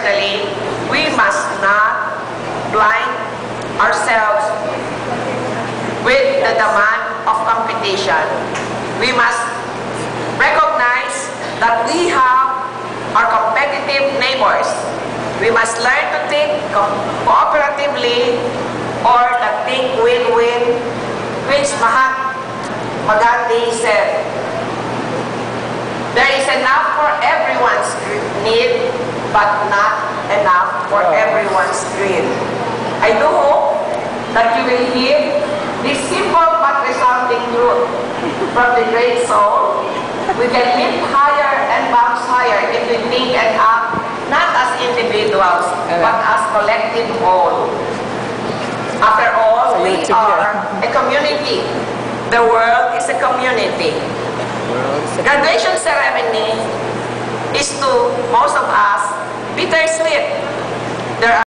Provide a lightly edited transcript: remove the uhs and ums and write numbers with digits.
personally, we must not blind ourselves with the demand of competition. We must recognize that we have our competitive neighbors. We must learn to think cooperatively or to think win-win, which Mahatma Gandhi said, there is enough for everyone's need, but not enough for everyone's greed. I do hope that you will hear this simple but resounding truth from the great soul. We can lift higher and bounce higher if we think and act not as individuals, but as collective whole. After all, we are a community. The world is a community. Graduation ceremony is to most of us bittersweet.